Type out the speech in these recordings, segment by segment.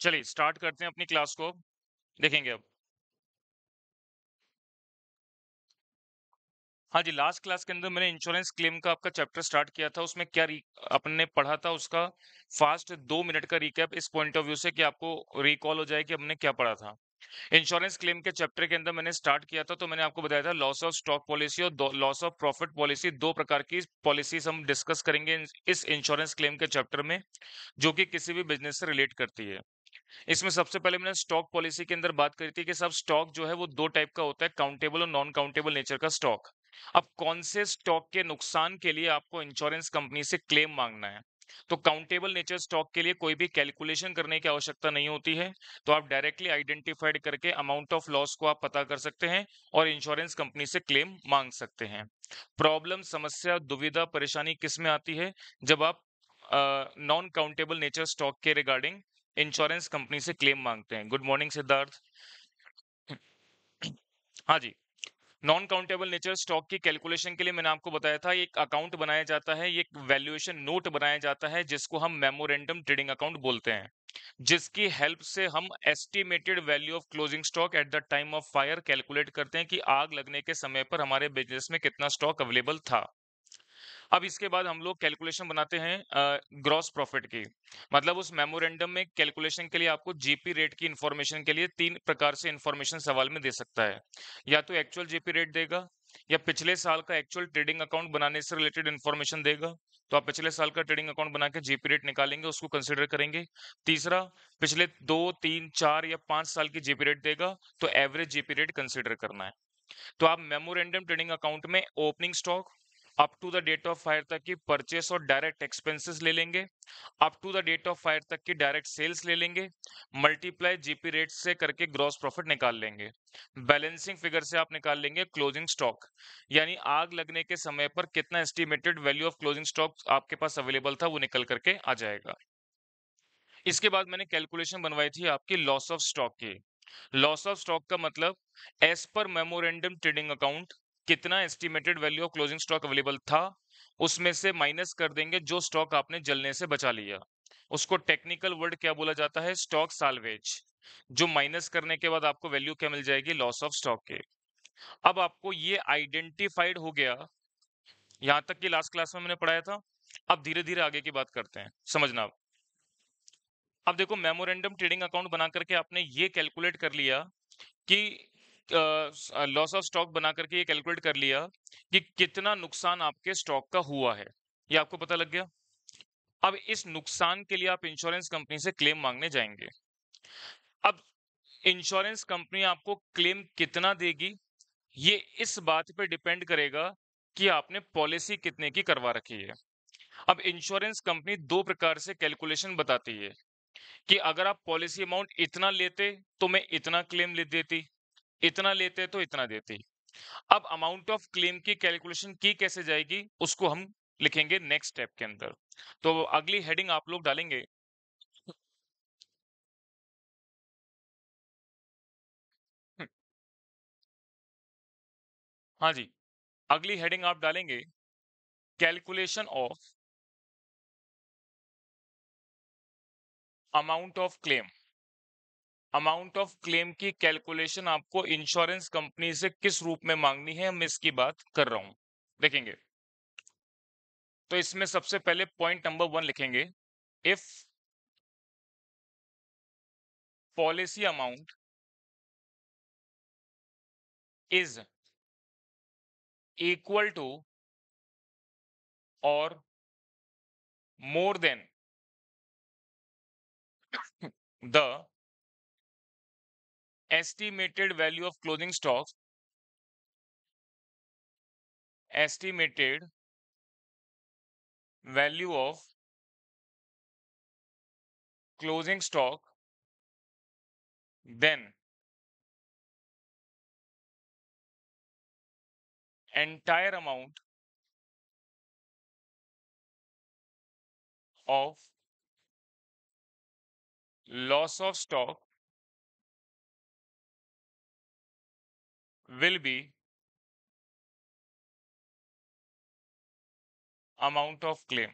चलिए स्टार्ट करते हैं अपनी क्लास को। देखेंगे अब। हाँ जी, लास्ट क्लास के अंदर मैंने इंश्योरेंस क्लेम का आपका चैप्टर स्टार्ट किया था। उसमें क्या अपने पढ़ा था उसका फास्ट 2 मिनट का रिकैप इस पॉइंट ऑफ व्यू से कि आपको रिकॉल हो जाए कि हमने क्या पढ़ा था। इंश्योरेंस क्लेम के चैप्टर के अंदर मैंने स्टार्ट किया था, तो मैंने आपको बताया था लॉस ऑफ स्टॉक पॉलिसी और लॉस ऑफ प्रॉफिट पॉलिसी, 2 प्रकार की पॉलिसीज़ हम डिस्कस करेंगे इस इंश्योरेंस क्लेम के चैप्टर में, जो कि किसी भी बिज़नेस से रिलेट करती है। इसमें सबसे पहले मैंने स्टॉक पॉलिसी के अंदर बात करी थी कि सब स्टॉक जो है वो 2 टाइप का होता है, काउंटेबल और नॉन काउंटेबल नेचर का स्टॉक। अब कौन से स्टॉक के नुकसान के लिए आपको इंश्योरेंस कंपनी से क्लेम मांगना है? तो काउंटेबल नेचर स्टॉक के लिए कोई भी कैलकुलेशन करने की आवश्यकता नहीं होती है, तो आप डायरेक्टली आइडेंटिफाइड करके अमाउंट ऑफ लॉस को आप पता कर सकते हैं और इंश्योरेंस कंपनी से क्लेम मांग सकते हैं। प्रॉब्लम, समस्या, दुविधा, परेशानी किस में आती है? जब आप नॉन काउंटेबल नेचर स्टॉक के रिगार्डिंग इंश्योरेंस कंपनी से क्लेम मांगते हैं। Good morning Siddharth. हाँ जी, नॉन काउंटेबल नेचर स्टॉक की कैलकुलेशन के लिए मैंने आपको बताया था, एक अकाउंट बनाया जाता है, ये एक वैल्यूएशन नोट बनाया जाता है, जिसको हम मेमोरेंडम ट्रेडिंग अकाउंट बोलते हैं, जिसकी हेल्प से हम estimated value of closing stock at the time of fire calculate करते हैं कि आग लगने के समय पर हमारे बिजनेस में कितना स्टॉक अवेलेबल था। अब इसके बाद हम लोग कैलकुलेशन बनाते हैं ग्रॉस प्रॉफिट की। मतलब उस मेमोरेंडम में कैलकुलेशन के लिए आपको जीपी रेट की इंफॉर्मेशन के लिए 3 प्रकार से इंफॉर्मेशन सवाल में दे सकता है। या तो एक्चुअल जीपी रेट देगा, या पिछले साल का एक्चुअल ट्रेडिंग अकाउंट बनाने से रिलेटेड इंफॉर्मेशन देगा। तो आप पिछले साल का ट्रेडिंग अकाउंट बना के जीपी रेट निकालेंगे, उसको कंसीडर करेंगे। तीसरा, पिछले 2, 3, 4 या 5 साल की जीपी रेट देगा, तो एवरेज जीपी रेट कंसीडर करना है। तो आप मेमोरेंडम ट्रेडिंग अकाउंट में opening stock, up to the date of fire तक की परचेस और डायरेक्ट एक्सपेंसेस ले लेंगे, up to the date of fire तक की डायरेक्ट सेल्स ले लेंगे, मल्टीप्लाई जीपी रेट से करके ग्रॉस प्रॉफिट निकाल लेंगे। बैलेंसिंग फिगर से आप निकाल लेंगे क्लोजिंग स्टॉक, यानी आग लगने के समय पर कितना estimated value of closing stock आपके पास अवेलेबल था, वो निकल करके आ जाएगा। इसके बाद मैंने कैलकुलेशन बनवाई थी आपकी लॉस ऑफ स्टॉक की। लॉस ऑफ स्टॉक का मतलब एज पर मेमोरेंडम ट्रेडिंग अकाउंट कितना estimated value of closing stock available था, उसमें से माइनस कर देंगे जो स्टॉक आपने जलने से बचा लिया। उसको टेक्निकल वर्ड क्या बोला जाता है? Stock salvage. जो माइनस करने के बाद आपको वैल्यू क्या मिल जाएगी? लॉस ऑफ स्टॉक के। अब आपको ये आइडेंटिफाइड हो गया, यहां तक कि लास्ट क्लास में मैंने पढ़ाया था। अब धीरे धीरे आगे की बात करते हैं, समझना अब देखो, मेमोरेंडम ट्रेडिंग अकाउंट बना करके आपने ये कैलकुलेट कर लिया कि लॉस ऑफ स्टॉक बना करके ये कैलकुलेट कर लिया कि कितना नुकसान आपके स्टॉक का हुआ है। ये आपको पता लग गया। अब इस नुकसान के लिए आप इंश्योरेंस कंपनी से क्लेम मांगने जाएंगे। अब इंश्योरेंस कंपनी आपको क्लेम कितना देगी, ये इस बात पे डिपेंड करेगा कि आपने पॉलिसी कितने की करवा रखी है। अब इंश्योरेंस कंपनी 2 प्रकार से कैलकुलेशन बताती है कि अगर आप पॉलिसी अमाउंट इतना लेते तो मैं इतना क्लेम ले देती, इतना लेते तो इतना देती। अब अमाउंट ऑफ क्लेम की कैलकुलेशन की कैसे जाएगी, उसको हम लिखेंगे नेक्स्ट स्टेप के अंदर। तो अगली हेडिंग आप लोग डालेंगे। हाँ जी, अगली हेडिंग आप डालेंगे calculation of amount of claim. Amount of claim की कैलकुलेशन आपको इंश्योरेंस कंपनी से किस रूप में मांगनी है, मैं इसकी बात कर रहा हूं। देखेंगे, तो इसमें सबसे पहले पॉइंट नंबर 1 लिखेंगे, if policy amount is equal to और more than the estimated value of closing stock, estimated value of closing stock, then entire amount of loss of stock will be amount of claim.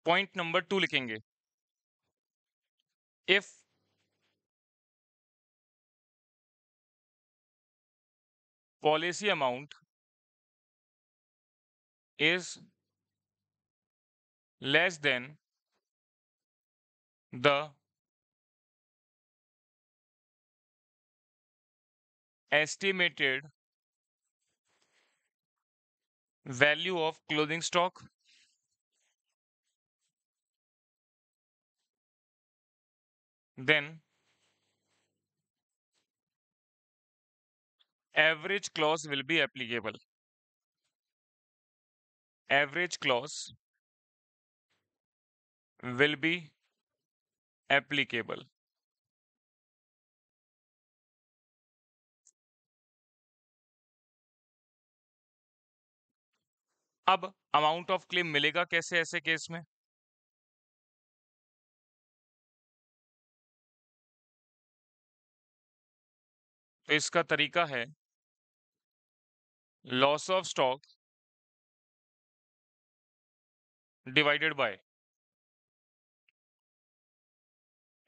Point number 2 लिखेंगे, if policy amount is less than the estimated value of closing stock, then average clause will be applicable. Average clause will be applicable. अब amount of claim मिलेगा कैसे ऐसे case में? तो इसका तरीका है loss of stock divided by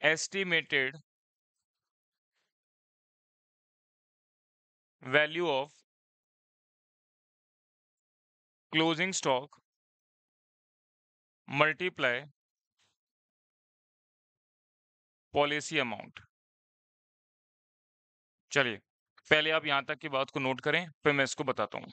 estimated value of closing stock multiply policy amount. चलिए, पहले आप यहां तक की बात को नोट करें, फिर मैं इसको बताता हूं।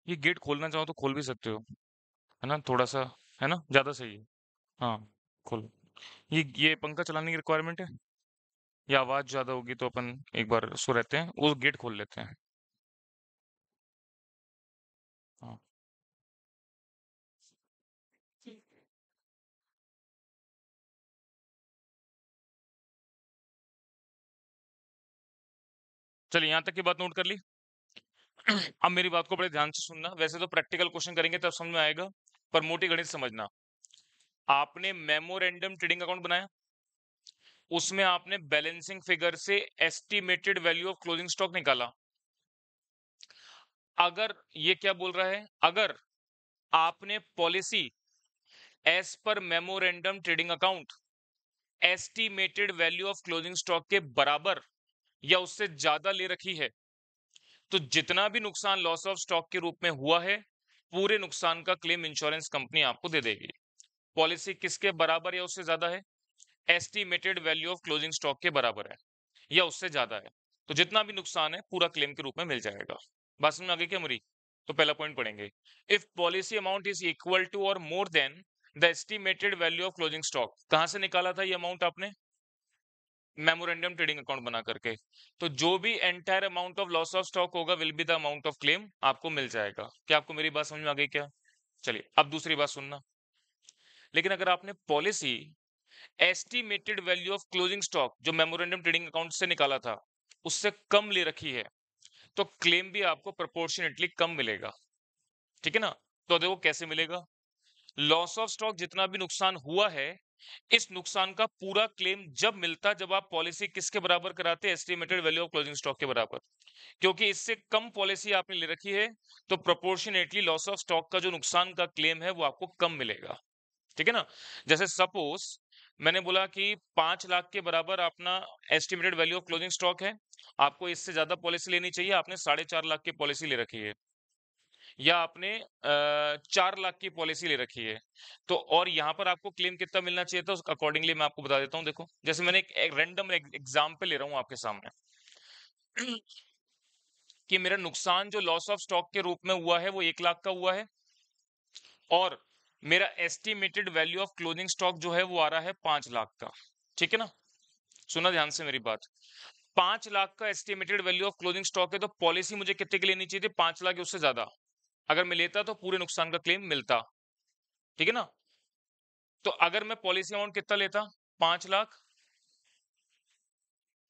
ये गेट खोलना चाहो तो खोल भी सकते हो, है ना? थोड़ा सा, है ना, ज्यादा सही है। हाँ, खोलो। ये पंखा चलाने की रिक्वायरमेंट है, या आवाज ज्यादा होगी तो अपन एक बार सो रहते हैं, वो गेट खोल लेते हैं। हाँ, चलिए यहां तक की बात नोट कर ली। अब मेरी बात को बड़े ध्यान से सुनना, वैसे तो प्रैक्टिकल क्वेश्चन करेंगे तब समझ में आएगा, पर मोटी गणित समझना। आपने मेमोरेंडम ट्रेडिंग अकाउंट बनाया, उसमें आपने बैलेंसिंग फिगर से estimated value of closing stock निकाला। अगर ये क्या बोल रहा है, अगर आपने पॉलिसी एज पर memorandum trading account estimated value of closing stock के बराबर या उससे ज्यादा ले रखी है, तो जितना भी नुकसान लॉस ऑफ स्टॉक के रूप में हुआ है, पूरे नुकसान का क्लेम इंश्योरेंस कंपनी आपको दे देगी। पॉलिसी किसके बराबर या उससे ज्यादा है? Estimated value of closing stock के बराबर है या उससे ज्यादा है, तो जितना भी नुकसान है पूरा क्लेम के रूप में मिल जाएगा। बात समझ में आ गई क्या मरी? तो पहला पॉइंट पढ़ेंगे, if policy amount is equal to और more than the estimated value of closing stock. कहां से निकाला था ये अमाउंट आपने? मेमोरेंडम ट्रेडिंग अकाउंट बना करके। तो जो भी entire amount of loss of stock होगा will be the amount of claim आपको मिल जाएगा। क्या आपको मेरी बात समझ में आ गई क्या? चलिए अब दूसरी बात सुनना, लेकिन अगर आपने policy estimated value of closing stock जो मेमोरेंडम ट्रेडिंग अकाउंट से निकाला था उससे कम ले रखी है, तो क्लेम भी आपको प्रोपोर्शनेटली कम मिलेगा। ठीक है ना? तो देखो कैसे मिलेगा। लॉस ऑफ स्टॉक जितना भी नुकसान हुआ है, इस नुकसान का पूरा क्लेम जब मिलता जब आप पॉलिसी किसके बराबर कराते? Estimated value of closing stock के बराबर। क्योंकि इससे कम पॉलिसी आपने ले रखी है, तो प्रोपोर्शनेटली लॉस ऑफ स्टॉक का जो नुकसान का क्लेम है वो आपको कम मिलेगा। ठीक है ना? जैसे सपोज मैंने बोला कि 5 लाख के बराबर अपना estimated value of closing stock है, आपको इससे ज्यादा पॉलिसी लेनी चाहिए, आपने 4.5 लाख की पॉलिसी ले रखी है, या आपने 4 लाख की पॉलिसी ले रखी है, तो और यहाँ पर आपको क्लेम कितना मिलना चाहिए था, उस अकॉर्डिंगली मैं आपको बता देता हूँ। देखो जैसे मैंने एक रैंडम एग्जाम्पल ले रहा हूँ आपके सामने कि मेरा नुकसान जो लॉस ऑफ स्टॉक के रूप में हुआ है वो 1 लाख का हुआ है, और मेरा estimated value of closing stock जो है वो आ रहा है 5 लाख का। ठीक है ना, सुना ध्यान से मेरी बात। 5 लाख का estimated value of closing stock है, तो पॉलिसी मुझे कितने की लेनी चाहिए थी? 5 लाख या उससे ज्यादा। अगर मैं लेता तो पूरे नुकसान का क्लेम मिलता। ठीक है ना, तो अगर मैं पॉलिसी अमाउंट कितना लेता, 5 लाख,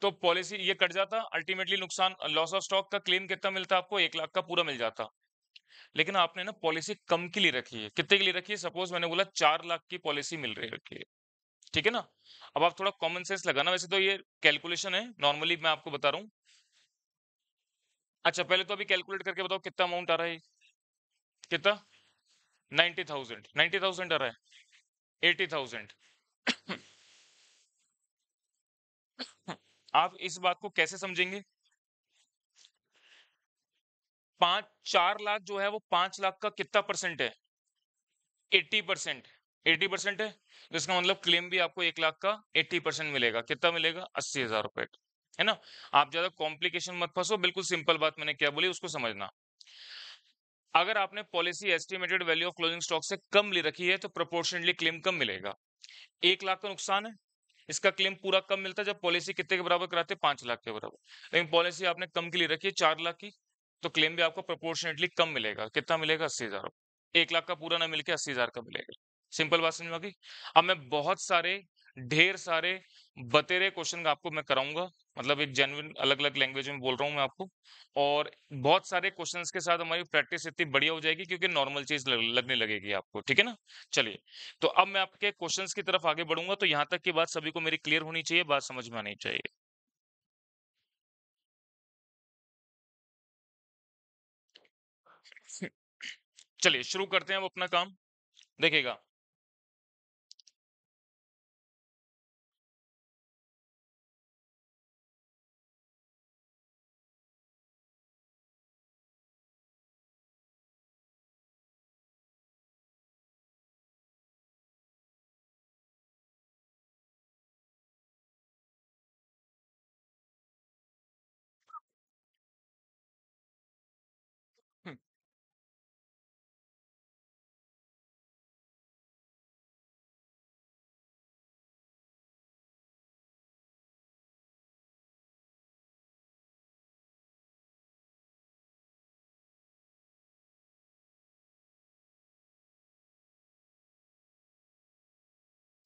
तो पॉलिसी ये कट जाता, अल्टीमेटली नुकसान लॉस ऑफ स्टॉक का क्लेम कितना मिलता आपको? 1 लाख का पूरा मिल जाता। लेकिन आपने ना पॉलिसी कम के लिए रखी है। कितने के लिए रखी है? सपोज मैंने बोला 4 लाख की पॉलिसी मिल रही रखी है। ठीक है ना, अब आप थोड़ा कॉमन सेंस लगाना। वैसे तो ये कैलकुलेशन है, नॉर्मली मैं आपको बता रहा हूँ। अच्छा, पहले तो अभी कैलकुलेट करके बताओ कितना अमाउंट आ रहा है। कितना? 90,000। 90,000 आ रहा है, 80,000। आप इस बात को कैसे समझेंगे? 4 लाख जो है वो 5 लाख का कितना परसेंट है? 80%। 80% है, तो इसका मतलब क्लेम भी आपको 1 लाख का 80% मिलेगा। कितना मिलेगा? 80,000 रुपए, है ना। आप ज्यादा कॉम्प्लिकेशन मत फंसो, बिल्कुल सिंपल बात मैंने क्या बोली उसको समझना। अगर आपने policy estimated value of closing stock से कम ले रखी है तो प्रोपोर्शनली क्लेम कम मिलेगा। 1 लाख का नुकसान है, इसका क्लेम पूरा कब मिलता है? जब पॉलिसी कितने के बराबर कराते हैं? 5 लाख के बराबर। लेकिन पॉलिसी आपने कम के लिए रखी है 4 लाख की, तो क्लेम भी आपको प्रोपोर्शनेटली कम मिलेगा। कितना मिलेगा? 80,000। 1 लाख का पूरा ना मिलके 80,000 का मिलेगा। सिंपल बात समझ में आ गई। अब मैं बहुत सारे, ढेर सारे बतेरे क्वेश्चन आपको मैं कराऊंगा, मतलब एक जेन्युइन अलग अलग लैंग्वेज में बोल रहा हूँ मैं आपको। और बहुत सारे क्वेश्चंस के साथ हमारी प्रैक्टिस इतनी बढ़िया हो जाएगी क्योंकि नॉर्मल चीज लगने लगेगी आपको। ठीक है ना, चलिए। तो अब मैं आपके क्वेश्चंस की तरफ आगे बढ़ूंगा, तो यहां तक की बात सभी को मेरी क्लियर होनी चाहिए, बात समझ में आनी चाहिए। चलिए शुरू करते हैं अब अपना काम, देखिएगा।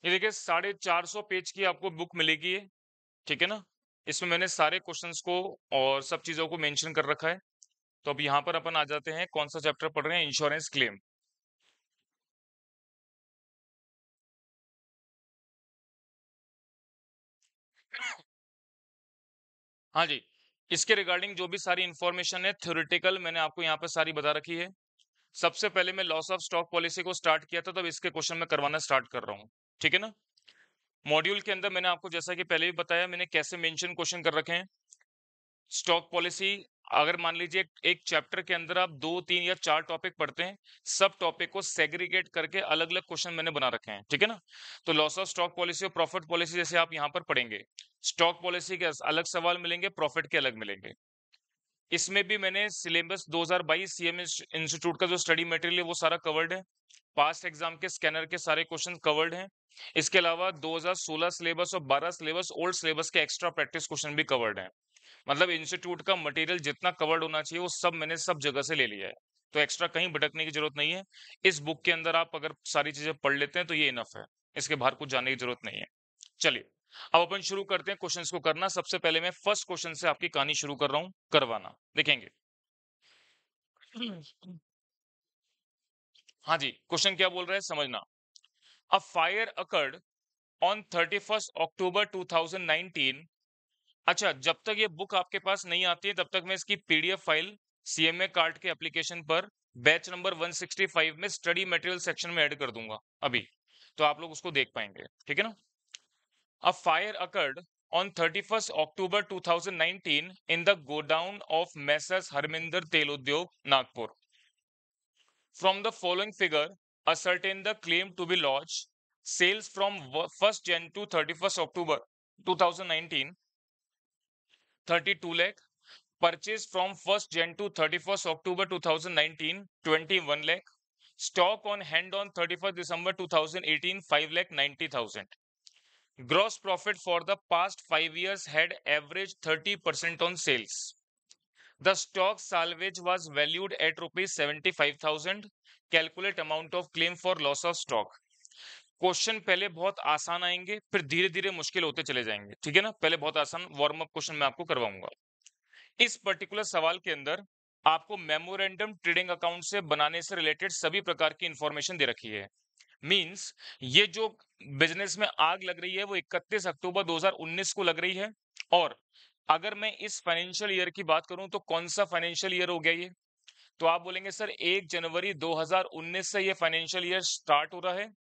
ये देखिए 450 पेज की आपको बुक मिलेगी ये। ठीक है ना, इसमें मैंने सारे क्वेश्चंस को और सब चीजों को मेंशन कर रखा है। तो अब यहाँ पर अपन आ जाते हैं, कौन सा चैप्टर पढ़ रहे हैं? Insurance claim. हाँ जी, इसके रिगार्डिंग जो भी सारी इंफॉर्मेशन है थ्योरेटिकल मैंने आपको यहाँ पर सारी बता रखी है। सबसे पहले मैं लॉस ऑफ स्टॉक पॉलिसी को स्टार्ट किया था, तब इसके क्वेश्चन मैं करवाना स्टार्ट कर रहा हूँ। ठीक है ना, मॉड्यूल के अंदर मैंने आपको जैसा कि पहले भी बताया, मैंने कैसे मेंशन क्वेश्चन कर रखे हैं। स्टॉक पॉलिसी, अगर मान लीजिए एक चैप्टर के अंदर आप 2 3 या 4 टॉपिक पढ़ते हैं, सब टॉपिक को सेग्रीगेट करके अलग अलग क्वेश्चन मैंने बना रखे हैं। ठीक है ना, तो लॉस ऑफ स्टॉक पॉलिसी और प्रॉफिट पॉलिसी जैसे आप यहाँ पर पढ़ेंगे, स्टॉक पॉलिसी के अलग सवाल मिलेंगे, प्रॉफिट के अलग मिलेंगे। इसमें भी मैंने सिलेबस 2022 सीएम इंस्टीट्यूट का जो स्टडी मटेरियल है वो सारा कवर्ड है। पास्ट एग्जाम के स्कैनर के सारे क्वेश्चन कवर्ड हैं। इसके अलावा 2016 सिलेबस और 12 सिलेबस ओल्ड सिलेबस के एक्स्ट्रा प्रैक्टिस क्वेश्चन भी कवर्ड हैं। मतलब इंस्टीट्यूट का मटेरियल जितना कवर्ड होना चाहिए वो सब मैंने सब जगह से ले लिया है। तो एक्स्ट्रा कहीं भटकने की जरूरत नहीं है। इस बुक के अंदर आप अगर सारी चीजें पढ़ लेते हैं तो ये इनफ है, इसके बाहर कुछ जानने की जरूरत नहीं है। चलिए अब अपन शुरू करते हैं क्वेश्चंस को करना। सबसे पहले मैं फर्स्ट क्वेश्चन से आपकी कहानी शुरू कर रहा हूं करवाना, देखेंगे। हाँ जी, क्वेश्चन क्या बोल रहा है समझना। अ फायर अकर्ड ऑन 31 अक्टूबर 2019। अच्छा, जब तक ये बुक आपके पास नहीं आती है तब तक मैं इसकी पीडीएफ फाइल सीएमए कार्ड के एप्लीकेशन पर बैच नंबर 165 में स्टडी मटेरियल सेक्शन में ऐड कर दूंगा अभी, तो आप लोग उसको देख पाएंगे। ठीक है ना, a fire occurred on 31st October 2019 in the godown of Messrs Harminder Tel Udyog, Nagpur. From the following figure, ascertain the claim to be lodged. Sales from 1st Jan to 31st October 2019, 32 lakh. Purchase from 1st Jan to 31st October 2019, 21 lakh. Stock on hand on 31st December 2018, 5,90,000. Gross profit for the past 5 years had averaged 30% on sales. The stock salvage was valued at rupees 75,000. Calculate amount of claim for loss of stock. Question पहले बहुत आसान आएंगे, फिर धीरे धीरे मुश्किल होते चले जाएंगे, ठीक है ना। पहले बहुत आसान वार्म अप क्वेश्चन मैं आपको करवाऊंगा। इस पर्टिकुलर सवाल के अंदर आपको मेमोरेंडम ट्रेडिंग अकाउंट से बनाने से रिलेटेड सभी प्रकार की इंफॉर्मेशन दे रखी है। मींस ये जो बिजनेस में आग लग रही है वो 31 अक्टूबर 2019 को लग रही है। और अगर मैं इस फाइनेंशियल ईयर की बात करूं तो कौन सा फाइनेंशियल ईयर हो गया ये? तो आप बोलेंगे सर 1 जनवरी 2019 से ये फाइनेंशियल ईयर स्टार्ट हो रहा है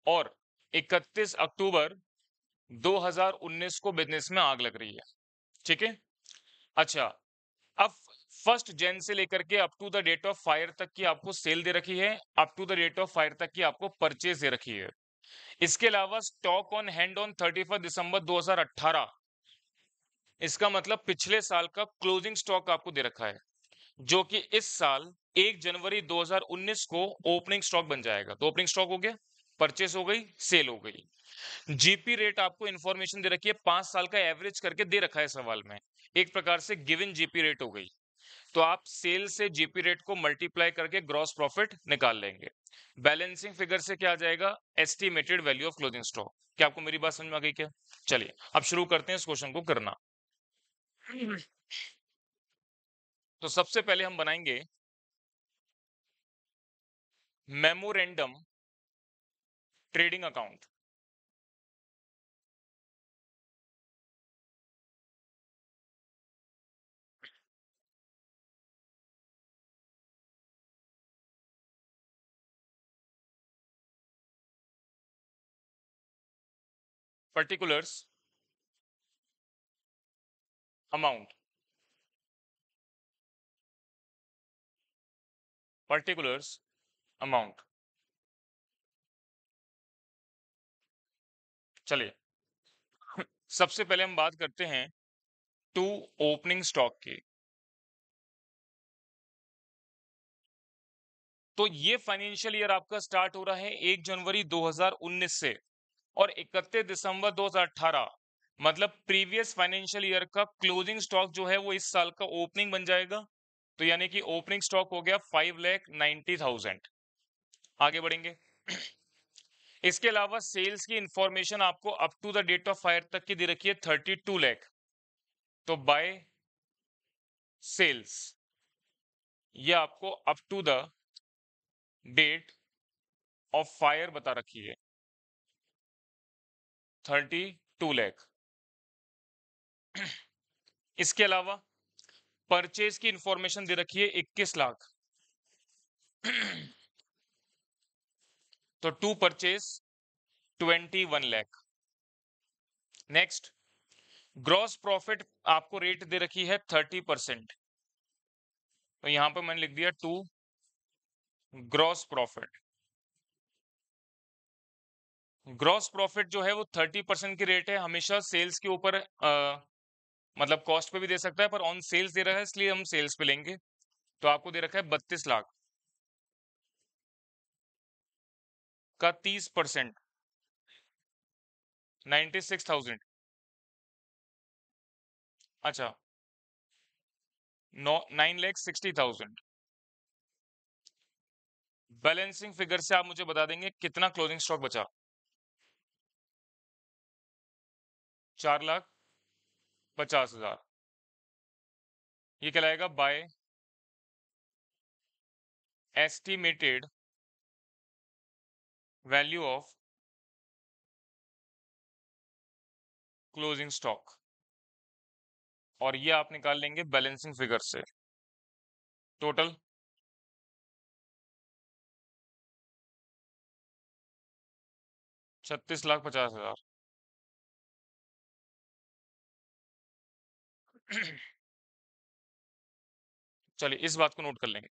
और 31 अक्टूबर 2019 को बिजनेस में आग लग रही है, ठीक है। अच्छा, अब 1 जन से लेकर के up to the date of fire तक की आपको सेल दे रखी है, up to the date of fire तक की आपको परचेज दे रखी है। इसके अलावा stock on hand on 31 December 2018, इसका मतलब पिछले साल का क्लोजिंग स्टॉक आपको दे रखा है, जो कि इस साल 1 जनवरी 2019 को ओपनिंग स्टॉक बन जाएगा। तो ओपनिंग स्टॉक हो गया, परचेस हो गई, सेल हो गई। जीपी रेट आपको इंफॉर्मेशन दे रखी है, 5 साल का एवरेज करके दे रखा है सवाल में, एक प्रकार से गिवन जीपी रेट हो गई। तो आप सेल से जीपी रेट को मल्टीप्लाई करके ग्रॉस प्रॉफिट निकाल लेंगे। बैलेंसिंग फिगर से क्या आ जाएगा? Estimated value of closing stock. क्या आपको मेरी बात समझ में आ गई क्या? चलिए अब शुरू करते हैं इस क्वेश्चन को करना। तो सबसे पहले हम बनाएंगे memorandum trading account. Particulars, amount, particulars, amount. चलिए सबसे पहले हम बात करते हैं टू ओपनिंग स्टॉक की। तो ये फाइनेंशियल ईयर आपका स्टार्ट हो रहा है 1 जनवरी 2019 से और 31 दिसंबर 2018, मतलब प्रीवियस फाइनेंशियल ईयर का क्लोजिंग स्टॉक जो है वो इस साल का ओपनिंग बन जाएगा। तो यानी कि ओपनिंग स्टॉक हो गया 5,90,000। आगे बढ़ेंगे। इसके अलावा सेल्स की इंफॉर्मेशन आपको up to the date of fire तक की दे रखी है 32 लाख। तो बाय सेल्स ये आपको up to the date of fire बता रखी है 32 लाख। इसके अलावा परचेज की इंफॉर्मेशन दे रखी है 21 लाख। तो to purchase 21 lakh. Next, gross profit आपको रेट दे रखी है 30%। तो यहां पर मैंने लिख दिया to gross profit. Gross profit जो है वो 30% की रेट है, हमेशा सेल्स के ऊपर मतलब कॉस्ट पे भी दे सकता है, पर ऑन सेल्स दे रहा है इसलिए हम सेल्स पे लेंगे। तो आपको दे रखा है 32 लाख का 30%, 96,000। अच्छा, 9,60,000। बैलेंसिंग फिगर से आप मुझे बता देंगे कितना क्लोजिंग स्टॉक बचा? 4,50,000। ये कहलाएगा by estimated value of closing stock. और ये आप निकाल लेंगे बैलेंसिंग फिगर से। टोटल 36,50,000। चलिए इस बात को नोट कर लेंगे।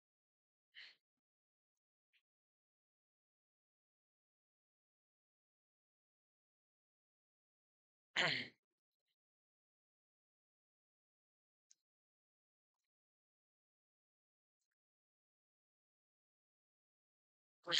तो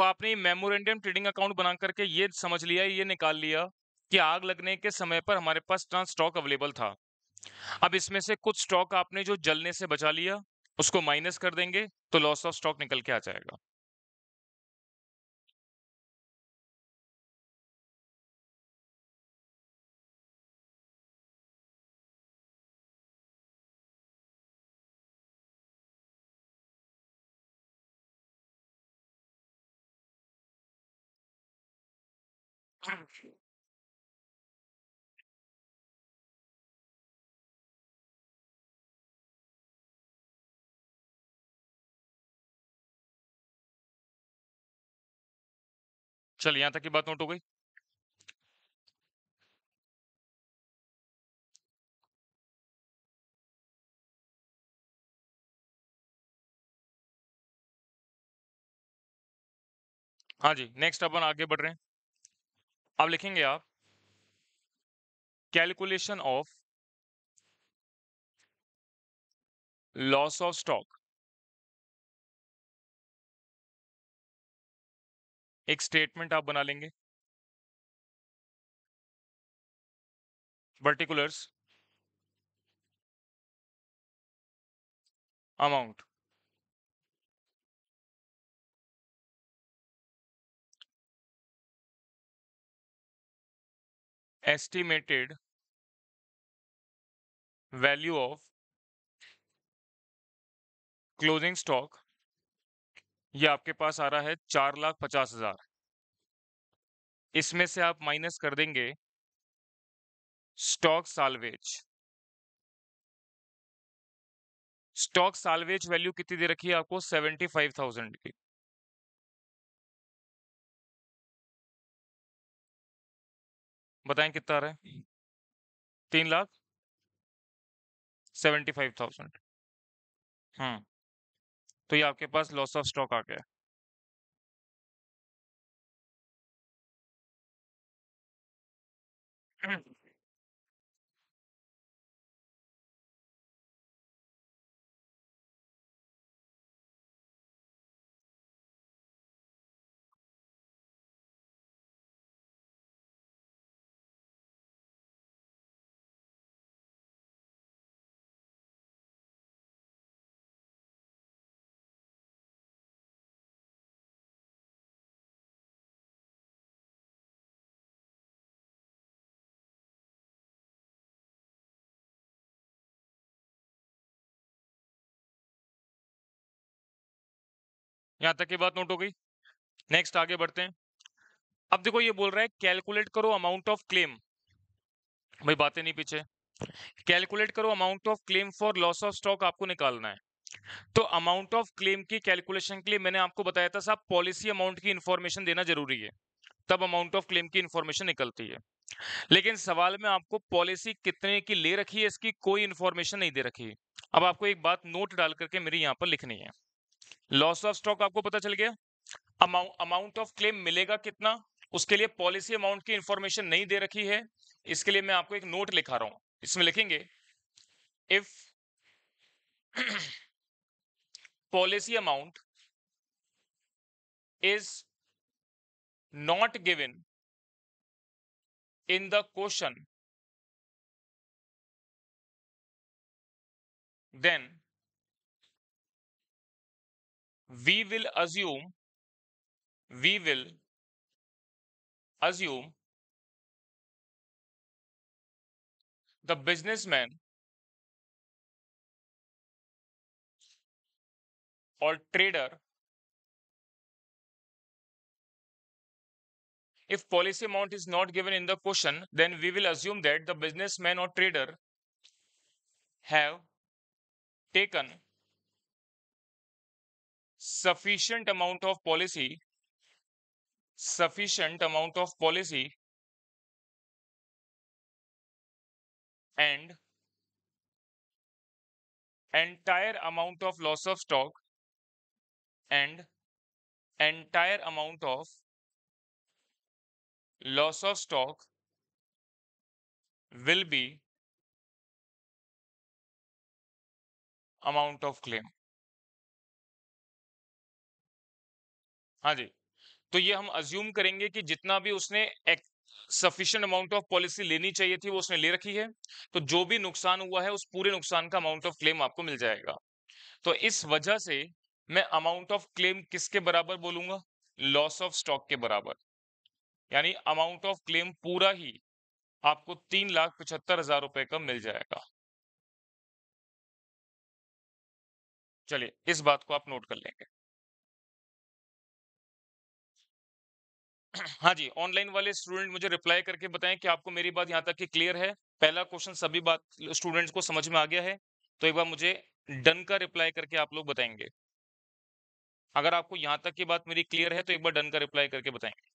आपने मेमोरेंडम ट्रेडिंग अकाउंट बना करके ये समझ लिया, ये निकाल लिया कि आग लगने के समय पर हमारे पास इतना स्टॉक अवेलेबल था। अब इसमें से कुछ स्टॉक आपने जो जलने से बचा लिया, उसको माइनस कर देंगे, तो लॉस ऑफ स्टॉक निकल के आ जाएगा। चल, यहाँ तक की बात नोट हो गई। हाँ जी, नेक्स्ट अपन आगे बढ़ रहे हैं। अब लिखेंगे आप calculation of loss of stock. एक स्टेटमेंट आप बना लेंगे। Particulars amount estimated value of closing stock. ये आपके पास आ रहा है 4,50,000। इसमें से आप माइनस कर देंगे stock salvage. Stock salvage value कितनी दे रखी है आपको? 75,000 की। बताएं कितना आ रहा है? 3,75,000। हम्म। तो ये आपके पास लॉस ऑफ स्टॉक आ गया। यहाँ तक की बात नोट हो गई। नेक्स्ट आगे बढ़ते हैं। अब देखो ये बोल रहा है कैलकुलेट करो अमाउंट ऑफ क्लेम। भाई बातें नहीं पीछे। कैलकुलेट करो amount of claim for loss of stock आपको निकालना है। तो अमाउंट ऑफ क्लेम की कैलकुलेशन के लिए मैंने आपको बताया था साहब, पॉलिसी अमाउंट की इंफॉर्मेशन देना जरूरी है, तब अमाउंट ऑफ क्लेम की इंफॉर्मेशन निकलती है। लेकिन सवाल में आपको पॉलिसी कितने की ले रखी है इसकी कोई इंफॉर्मेशन नहीं दे रखी। अब आपको एक बात नोट डाल करके मेरी यहाँ पर लिखनी है। लॉस ऑफ स्टॉक आपको पता चल गया, अमाउंट ऑफ क्लेम मिलेगा कितना, उसके लिए पॉलिसी अमाउंट की इंफॉर्मेशन नहीं दे रखी है। इसके लिए मैं आपको एक नोट लिखा रहा हूं, इसमें लिखेंगे if policy amount is not given in the question then we will assume we will assume the businessman or trader, if policy amount is not given in the question, then we will assume that the businessman or trader have taken sufficient amount of policy and entire amount of loss of stock and entire amount of loss of stock will be amount of claim. हाँ जी, तो ये हम assume करेंगे कि जितना भी उसने sufficient amount of policy लेनी चाहिए थी वो उसने ले रखी है, तो जो भी नुकसान हुआ है उस पूरे नुकसान का अमाउंट ऑफ क्लेम आपको मिल जाएगा। तो इस वजह से मैं अमाउंट ऑफ क्लेम किसके बराबर बोलूंगा? लॉस ऑफ स्टॉक के बराबर। यानी अमाउंट ऑफ क्लेम पूरा ही आपको 3,75,000 रुपए का मिल जाएगा। चलिए इस बात को आप नोट कर लेंगे। हाँ जी, ऑनलाइन वाले स्टूडेंट मुझे रिप्लाई करके बताएं कि आपको मेरी बात यहाँ तक की क्लियर है। पहला क्वेश्चन सभी बात स्टूडेंट्स को समझ में आ गया है, तो एक बार मुझे डन का रिप्लाई करके आप लोग बताएंगे। अगर आपको यहाँ तक की बात मेरी क्लियर है तो एक बार डन का रिप्लाई करके बताएंगे।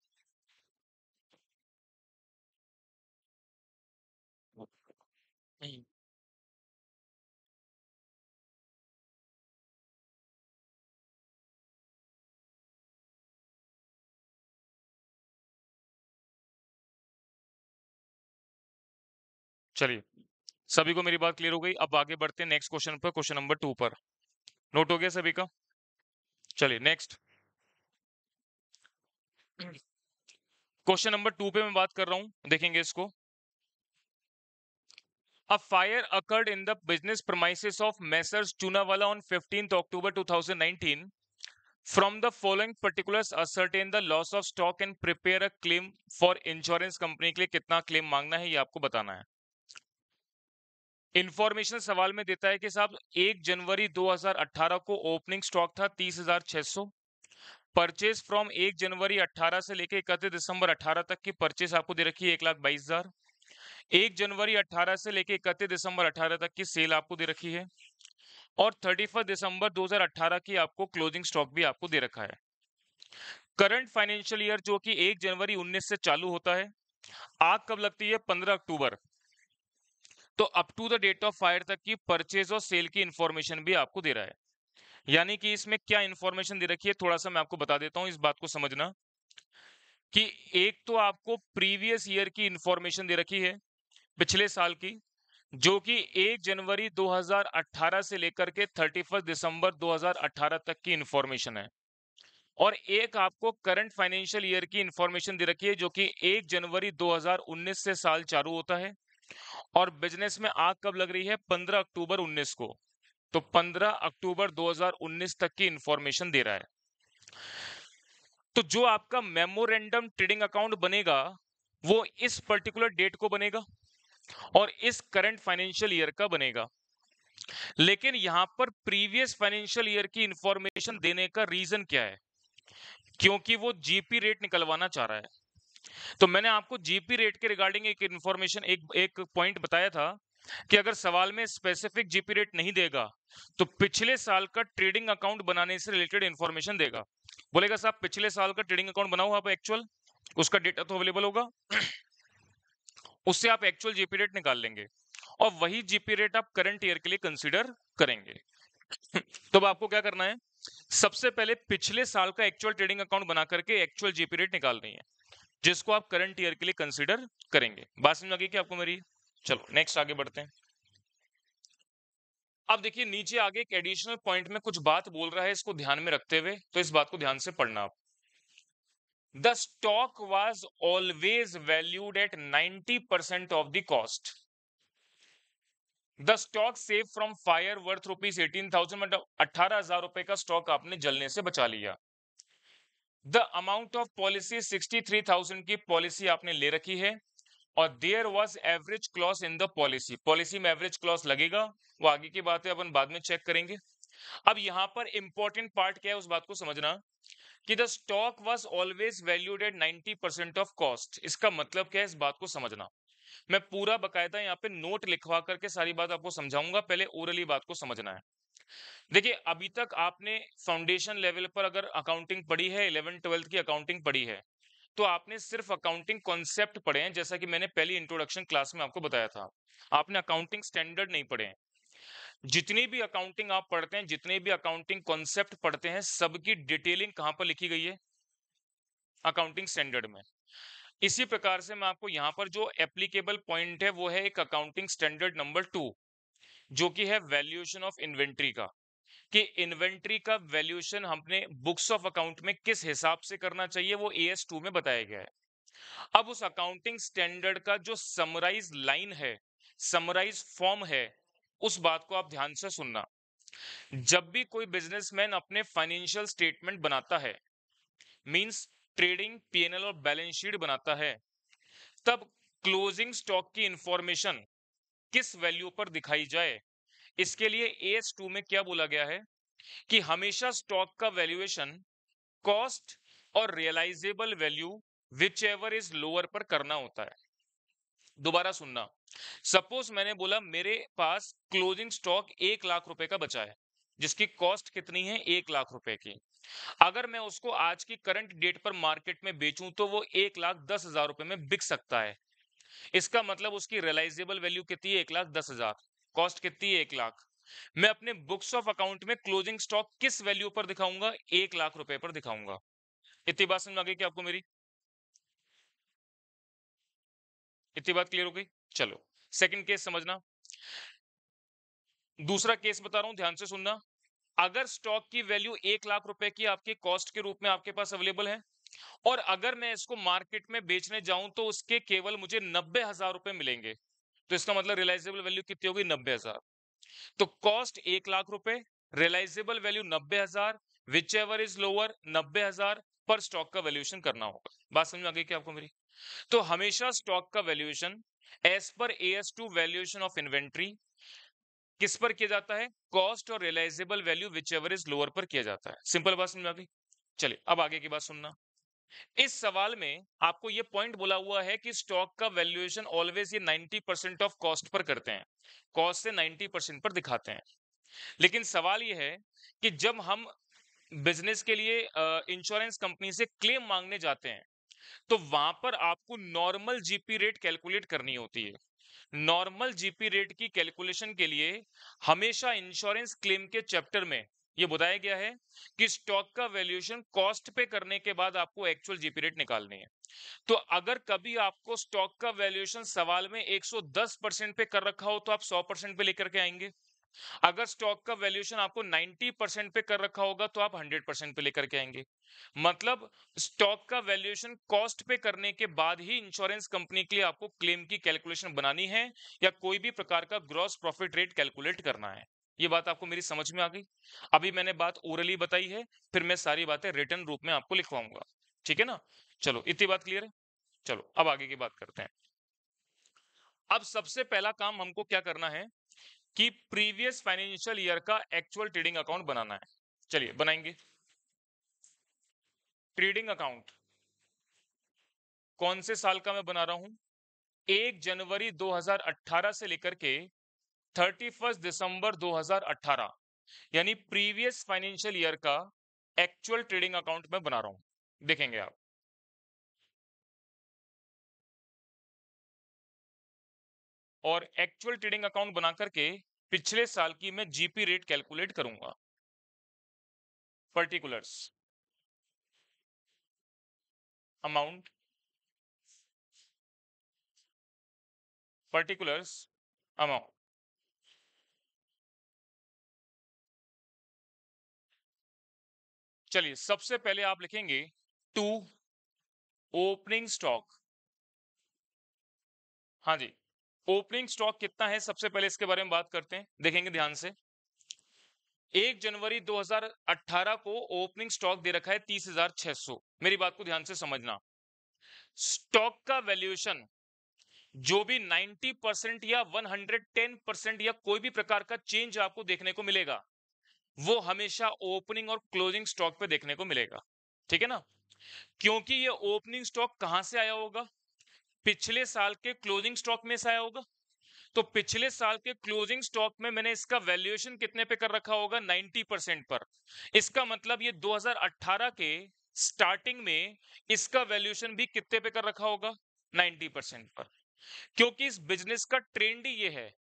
हम्म, चलिए सभी को मेरी बात क्लियर हो गई। अब आगे बढ़ते हैं नेक्स्ट क्वेश्चन पर, क्वेश्चन नंबर 2 पर। नोट हो गया सभी का? चलिए नेक्स्ट क्वेश्चन नंबर 2 पे मैं बात कर रहा हूं, देखेंगे इसको। A fire occurred in the business premises of Messrs. Chunawala on 15th October 2019. From the following particulars, ascertain the loss of stock and prepare a claim for insurance company के लिए कितना क्लेम मांगना है ये आपको बताना है। इंफॉर्मेशन सवाल में देता है कि साहब 1 जनवरी 2018 को ओपनिंग स्टॉक था 30,600। परचेज फ्रॉम 1 जनवरी 18 से लेके 31 दिसंबर 18 तक की परचेज आपको दे रखी है 1,22,000। 1 जनवरी 18 से लेके 31 दिसंबर 18 तक की सेल आपको दे रखी है, और 31 दिसंबर 2018 की आपको क्लोजिंग स्टॉक भी आपको दे रखा है। करंट फाइनेंशियल ईयर जो कि 1 जनवरी 19 से चालू होता है, आग कब लगती है? 15 अक्टूबर। तो up to the date of fire तक की परचेज और सेल की इंफॉर्मेशन भी आपको दे रहा है। यानी कि इसमें क्या इंफॉर्मेशन दे रखी है थोड़ा सा मैं आपको बता देता हूं, इस बात को समझना कि एक तो आपको प्रीवियस ईयर की इंफॉर्मेशन दे रखी है, पिछले साल की, जो कि 1 जनवरी 2018 से लेकर के 31 दिसंबर 2018 तक की इंफॉर्मेशन है। और एक आपको करंट फाइनेंशियल ईयर की इंफॉर्मेशन दे रखी है जो कि 1 जनवरी 2019 से साल चालू होता है, और बिजनेस में आग कब लग रही है? 15 अक्टूबर 19 को। तो 15 अक्टूबर 2019 तक की इंफॉर्मेशन दे रहा है। तो जो आपका मेमोरेंडम ट्रेडिंग अकाउंट बनेगा वो इस पर्टिकुलर डेट को बनेगा और इस करंट फाइनेंशियल ईयर का बनेगा। लेकिन यहां पर प्रीवियस फाइनेंशियल ईयर की इंफॉर्मेशन देने का रीजन क्या है? क्योंकि वो जीपी रेट निकलवाना चाह रहा है। तो मैंने आपको जीपी रेट के रिगार्डिंग एक इंफॉर्मेशन एक एक पॉइंट बताया था कि अगर सवाल में स्पेसिफिक जीपी रेट नहीं देगा तो पिछले साल का ट्रेडिंग अकाउंट बनाने से रिलेटेड इंफॉर्मेशन देगा। बोलेगा साहब पिछले साल का ट्रेडिंग अकाउंट बनाओ आप एक्चुअल, उसका डेटा तो अवेलेबल होगा, उससे आप एक्चुअल जीपी रेट निकाल लेंगे और वही जीपी रेट आप करंट ईयर के लिए कंसीडर करेंगे। तो अब आपको क्या करना है? सबसे पहले पिछले साल का एक्चुअल ट्रेडिंग अकाउंट बना करके एक्चुअल जीपी रेट निकालनी है, जिसको आप करंट ईयर के लिए कंसीडर करेंगे। बात समझ आ गई क्या आपको मेरी? चलो नेक्स्ट आगे बढ़ते हैं। अब देखिए नीचे आगे एक एडिशनल पॉइंट में कुछ बात बोल रहा है, इसको ध्यान में रखते हुए तो इस बात को ध्यान से पढ़ना आप। The stock was always valued at 90% of the cost. The stock save from fire worth rupees 18,000, मतलब 18,000 रुपए का स्टॉक आपने जलने से बचा लिया। द अमाउंट ऑफ पॉलिसी 63,000 की पॉलिसी आपने ले रखी है, और there was average clause in the policy. Policy में एवरेज क्लॉज लगेगा, वो आगे की बात है, अपन बाद में चेक करेंगे। अब यहां पर इंपॉर्टेंट पार्ट क्या है उस बात को समझना कि the stock was always valued at 90% of cost. इसका मतलब क्या है इस बात को समझना। मैं पूरा बकायदा यहाँ पे नोट लिखवा करके सारी बात आपको समझाऊंगा, पहले ओरली बात को समझना है। देखिए अभी तक आपने फाउंडेशन लेवल पर अगर अकाउंटिंग पढ़ी है, 11 12th की अकाउंटिंग पढ़ी है, तो आपने सिर्फ अकाउंटिंग कॉन्सेप्ट पढ़े हैं, जैसा कि मैंने पहली इंट्रोडक्शन क्लास में आपको बताया था। आपने अकाउंटिंग स्टैंडर्ड नहीं पढ़े हैं। जितनी भी अकाउंटिंग आप पढ़ते हैं, जितने भी अकाउंटिंग कॉन्सेप्ट पढ़ते हैं, सबकी डिटेलिंग कहां पर लिखी गई है? अकाउंटिंग स्टैंडर्ड में। इसी प्रकार से मैं आपको यहां पर जो एप्लीकेबल पॉइंट है वो है एक अकाउंटिंग स्टैंडर्ड नंबर 2, जो कि है वैल्यूएशन ऑफ इन्वेंट्री का, कि इन्वेंट्री का वैल्यूएशन हमने बुक्स ऑफ अकाउंट में किस हिसाब से करना चाहिए, वो AS2 में बताया गया है। अब उस अकाउंटिंग स्टैंडर्ड का जो समराइज लाइन है, समराइज फॉर्म है, उस बात को आप ध्यान से सुनना। जब भी कोई बिजनेसमैन अपने फाइनेंशियल स्टेटमेंट बनाता है, मींस ट्रेडिंग P&L और बैलेंस शीट बनाता है, तब क्लोजिंग स्टॉक की इंफॉर्मेशन किस वैल्यू पर दिखाई जाए, इसके लिए AS2 में क्या बोला गया है कि हमेशा स्टॉक का वैल्यूएशन कॉस्ट और realisable value whichever is lower पर करना होता है। दोबारा सुनना, सपोज मैंने बोला मेरे पास क्लोजिंग स्टॉक 1 लाख रुपए का बचा है, जिसकी कॉस्ट कितनी है? 1 लाख रुपए की। अगर मैं उसको आज की करंट डेट पर मार्केट में बेचूं तो वो 1,10,000 रुपए में बिक सकता है। इसका मतलब उसकी रियलाइजेबल वैल्यू कितनी है? 1,10,000। कॉस्ट कितनी है? 1 लाख। मैं अपने बुक्स ऑफ अकाउंट में क्लोजिंग स्टॉक किस वैल्यू पर दिखाऊंगा? 1 लाख रुपए पर दिखाऊंगा। इतनी बात समझ आ गई क्या आपको मेरी? इतनी बात क्लियर हो गई? चलो सेकंड केस समझना। दूसरा केस बता रहा हूं, ध्यान से सुनना। अगर स्टॉक की वैल्यू 1 लाख रुपए की आपकी कॉस्ट के रूप में आपके पास अवेलेबल है, और अगर मैं इसको मार्केट में बेचने जाऊं तो उसके केवल मुझे 90,000 रुपए मिलेंगे, तो इसका मतलब रियलाइजेबल वैल्यू कितनी होगी? 90,000। तो कॉस्ट 1 लाख रुपए, realisable value 90,000, whichever is lower 90,000 पर स्टॉक का वैल्यूएशन करना होगा। बात समझ में आ गई क्या आपको मेरी? तो हमेशा स्टॉक का valuation as per AS2 valuation of inventory किस पर किया जाता है? कॉस्ट और realisable value whichever is lower पर किया जाता है। सिंपल बात समझ में आ गई? चलिए अब आगे की बात सुनना। इस सवाल में आपको ये पॉइंट बोला हुआ है कि स्टॉक का वैल्यूएशन ऑलवेज ये 90% ऑफ कॉस्ट पर करते हैं, कॉस्ट से 90% पर दिखाते हैं। लेकिन सवाल ये है कि जब हम बिजनेस के लिए इंश्योरेंस कंपनी से क्लेम मांगने जाते हैं, तो वहां पर आपको नॉर्मल जीपी रेट कैलकुलेट करनी होती है। नॉर्मल जीपी रेट की कैलकुलेशन के लिए हमेशा इंश्योरेंस क्लेम के चैप्टर में ये बताया गया है कि स्टॉक का वैल्यूएशन कॉस्ट पे करने के बाद आपको एक्चुअल जीपी रेट निकालनी है। तो अगर कभी आपको स्टॉक का वैल्यूएशन सवाल में 110% पे कर रखा हो तो आप 100% पे लेकर के आएंगे। अगर स्टॉक का वैल्यूएशन आपको 90% पे कर रखा होगा तो आप 100% पे लेकर के आएंगे। मतलब स्टॉक का वैल्यूएशन कॉस्ट पे करने के बाद ही इंश्योरेंस कंपनी के लिए आपको क्लेम की कैलकुलेशन बनानी है, या कोई भी प्रकार का ग्रॉस प्रॉफिट रेट कैलकुलेट करना है। ये बात आपको मेरी समझ में आ गई? अभी मैंने बात ओरली बताई है, फिर मैं सारी बातें रिटन रूप में आपको लिखवाऊंगा। ठीक है ना? चलो इतनी बात क्लियर है? चलो अब आगे की बात करते हैं। अब सबसे पहला काम हमको क्या करना है कि प्रीवियस फाइनेंशियल ईयर का एक्चुअल ट्रेडिंग अकाउंट बनाना है। चलिए बनाएंगे। ट्रेडिंग अकाउंट कौन से साल का मैं बना रहा हूं? 1 जनवरी 2018 से लेकर के 31 दिसंबर 2018, यानी प्रीवियस फाइनेंशियल ईयर का एक्चुअल ट्रेडिंग अकाउंट मैं बना रहा हूं। देखेंगे आप। और एक्चुअल ट्रेडिंग अकाउंट बना करके पिछले साल की मैं जीपी रेट कैलकुलेट करूंगा। Particulars, amount, particulars, amount. चलिए सबसे पहले आप लिखेंगे टू ओपनिंग स्टॉक। हाँ जी, ओपनिंग स्टॉक कितना है सबसे पहले इसके बारे में बात करते हैं। देखेंगे ध्यान से। 1 जनवरी 2018 को ओपनिंग स्टॉक दे रखा है 30,600। मेरी बात को ध्यान से समझना। स्टॉक का वैल्यूएशन जो भी 90% या 110% या कोई भी प्रकार का चेंज आपको देखने को मिलेगा, वो हमेशा ओपनिंग और क्लोजिंग स्टॉक पे देखने को मिलेगा। ठीक है ना? क्योंकि ये ओपनिंग स्टॉक कहां से आया होगा? पिछले साल के क्लोजिंग स्टॉक में से आया होगा। तो पिछले साल के क्लोजिंग स्टॉक में मैंने इसका वैल्यूएशन कितने पे कर रखा होगा? 90% पर। इसका मतलब ये 2018 के स्टार्टिंग में इसका वैल्यूएशन भी कितने पे कर रखा होगा? 90% पर। क्योंकि इस बिजनेस का ट्रेंड ही ये है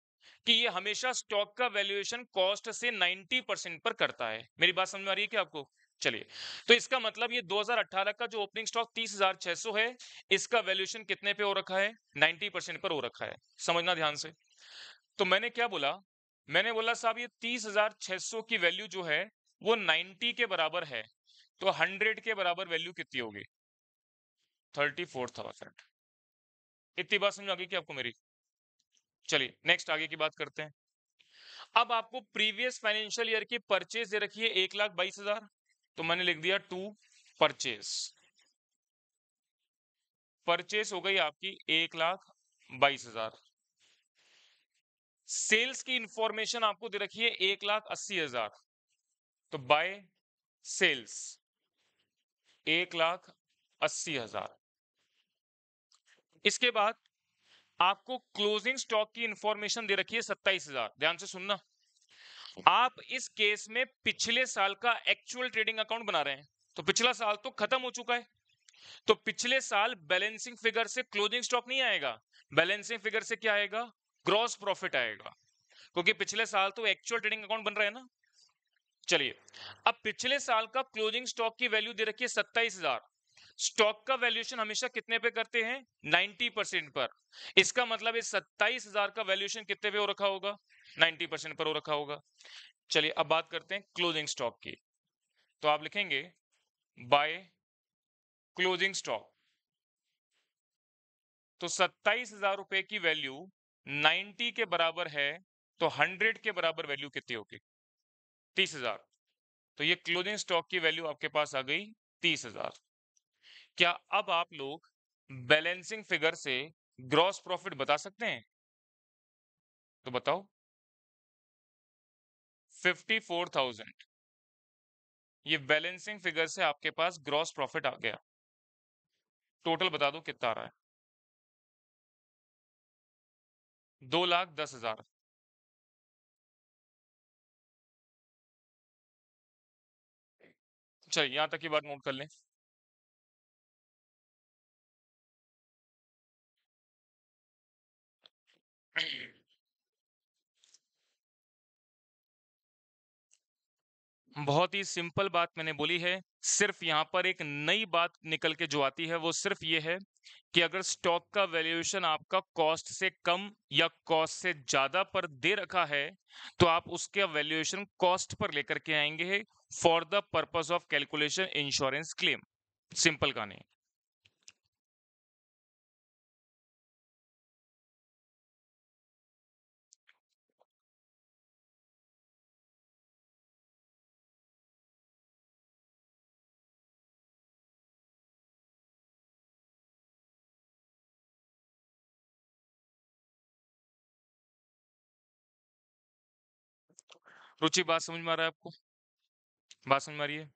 कि ये हमेशा स्टॉक का वैल्यूएशन कॉस्ट से 90% पर करता है। मेरी बात समझ में आ रही है क्या आपको? चलिए, तो इसका मतलब ये 2018 का जो ओपनिंग स्टॉक 30,600 है, इसका वैल्यूएशन कितने पे हो रखा है? 90% पर हो रखा है। समझना ध्यान से। तो मैंने क्या बोला? मैंने बोला साहब ये 30,600 की वैल्यू जो है, वो 90 के बराबर है। तो 100 के बराबर वैल्यू कितनी होगी? 34,000। इतनी बात समझ आ गई क्या आपको मेरी? चलिए, नेक्स्ट आगे की बात करते हैं। अब आपको प्रीवियस फाइनेंशियल ईयर की परचेज दे रखी है 1,22,000, तो मैंने लिख दिया टू परचेज। परचेज हो गई आपकी 1,22,000। सेल्स की इंफॉर्मेशन आपको दे रखी है 1,80,000, तो बाय सेल्स 1,80,000। इसके बाद आपको क्लोजिंग स्टॉक की इंफॉर्मेशन दे रखी है 27,000। ध्यान से सुनना, आप इस केस में पिछले साल का एक्चुअल ट्रेडिंग अकाउंट बना रहे हैं। तो पिछला साल तो खत्म हो चुका है, तो पिछले साल बैलेंसिंग फिगर से क्लोजिंग स्टॉक नहीं आएगा, बैलेंसिंग फिगर से क्या आएगा? ग्रॉस प्रॉफिट आएगा, क्योंकि पिछले साल तो एक्चुअल ट्रेडिंग अकाउंट बन रहा है ना। चलिए, अब पिछले साल का क्लोजिंग स्टॉक की वैल्यू दे रखी है 27,000। स्टॉक का वैल्यूएशन हमेशा कितने पे करते हैं? 90% पर। इसका मतलब इस 27,000 का वैल्यूएशन कितने पे हो रखा होगा? 90% पर हो रखा होगा। चलिए, अब बात करते हैं क्लोजिंग स्टॉक की। तो आप लिखेंगे बाय क्लोजिंग स्टॉक। तो 27,000 रुपए की वैल्यू 90 के बराबर है, तो 100 के बराबर वैल्यू कितनी होगी? 30,000। तो ये क्लोजिंग स्टॉक की वैल्यू आपके पास आ गई 30,000। क्या अब आप लोग बैलेंसिंग फिगर से ग्रॉस प्रॉफिट बता सकते हैं? तो बताओ। 54,000 ये बैलेंसिंग फिगर से आपके पास ग्रॉस प्रॉफिट आ गया। टोटल बता दो कितना आ रहा है? 2,10,000। चलिए, यहां तक की बात नोट कर लें। बहुत ही सिंपल बात मैंने बोली है। सिर्फ यहाँ पर एक नई बात निकल के जो आती है वो सिर्फ ये है कि अगर स्टॉक का वैल्यूएशन आपका कॉस्ट से कम या कॉस्ट से ज्यादा पर दे रखा है, तो आप उसके वैल्यूएशन कॉस्ट पर लेकर के आएंगे for the purpose of calculation insurance claim. Simple कहानी। रुचि, बात समझ में आ रहा है आपको? बात समझ में आ रही है?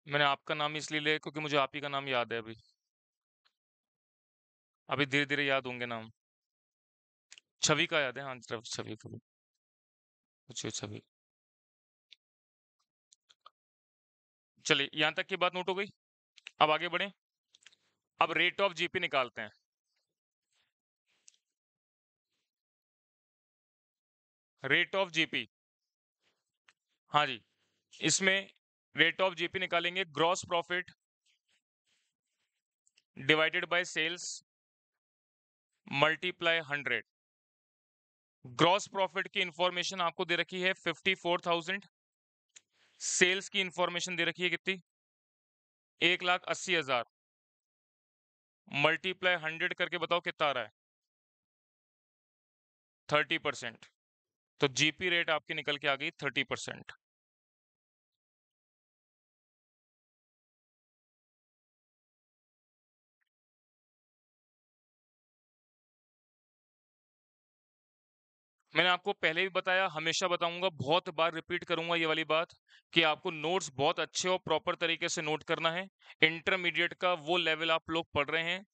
मैंने आपका नाम इसलिए लिया क्योंकि मुझे आप ही का नाम याद है। अभी अभी धीरे धीरे याद होंगे नाम। छवि का याद है, हाँ सिर्फ छवि का। अच्छा, छवि। चलिए, यहां तक की बात नोट हो गई। अब आगे बढ़े। अब रेट ऑफ जीपी निकालते हैं। रेट ऑफ जीपी, हाँ जी। इसमें रेट ऑफ जीपी निकालेंगे gross profit divided by sales multiply 100। Gross profit की इंफॉर्मेशन आपको दे रखी है 54,000। सेल्स की इंफॉर्मेशन दे रखी है कितनी? 1,80,000। मल्टीप्लाई 100 करके बताओ कितना आ रहा है? 30%। तो जीपी रेट आपकी निकल के आ गई 30%। मैंने आपको पहले भी बताया, हमेशा बताऊंगा, बहुत बार रिपीट करूंगा ये वाली बात कि आपको नोट्स बहुत अच्छे और प्रॉपर तरीके से नोट करना है। इंटरमीडिएट का वो लेवल आप लोग पढ़ रहे हैं।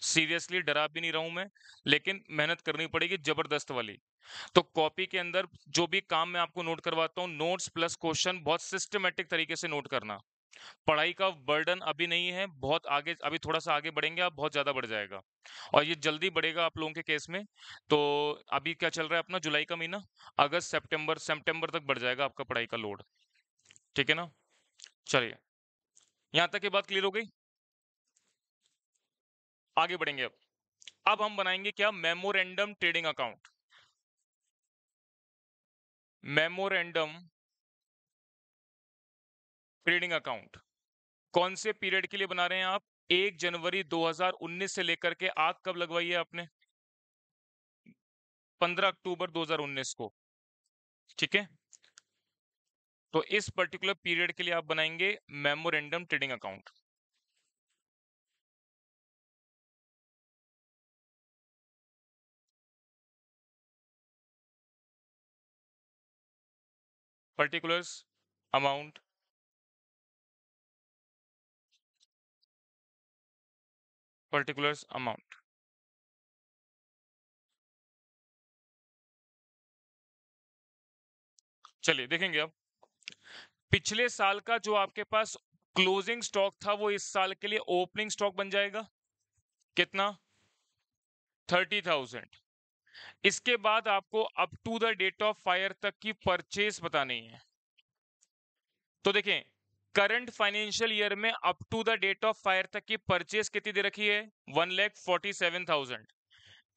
सीरियसली डरा भी नहीं रहा हूं मैं, लेकिन मेहनत करनी पड़ेगी जबरदस्त वाली। तो कॉपी के अंदर जो भी काम मैं आपको नोट करवाता हूँ, नोट्स प्लस क्वेश्चन बहुत सिस्टमेटिक तरीके से नोट करना। पढ़ाई का बर्डन अभी नहीं है, बहुत आगे, अभी थोड़ा-सा आगे बढ़ेंगे आप, बहुत ज़्यादा बढ़ जाएगा और ये जल्दी बढ़ेगा आप लोगों के केस में। तो अभी क्या चल रहा है अपना जुलाई का महीना, अगस्त, सितंबर तक बढ़ जाएगा आपका पढ़ाई का लोड, ठीक है ना? चलिए, यहाँ तक की बात क्लियर हो गई? आगे बढ़ेंगे अब। अब हम बनाएँगे क्या? Memorandum trading account. Memorandum trading account. कौन से पीरियड के लिए बना रहे हैं आप? 1 जनवरी 2019 से लेकर के आग कब लगवाई है आपने? 15 अक्टूबर 2019 को, ठीक है? तो इस पर्टिकुलर पीरियड के लिए आप बनाएँगे memorandum trading account. Particulars, amount, particulars, amount. चलिए देखेंगे अब। पिछले साल का जो आपके पास क्लोजिंग स्टॉक था वो इस साल के लिए ओपनिंग स्टॉक बन जाएगा। कितना? 30,000। इसके बाद आपको up to the date of fire तक की परचेज बतानी है। तो देखें, करंट फाइनेंशियल ईयर में up to the date of fire तक की परचेज कितनी दे रखी है? 1,47,000।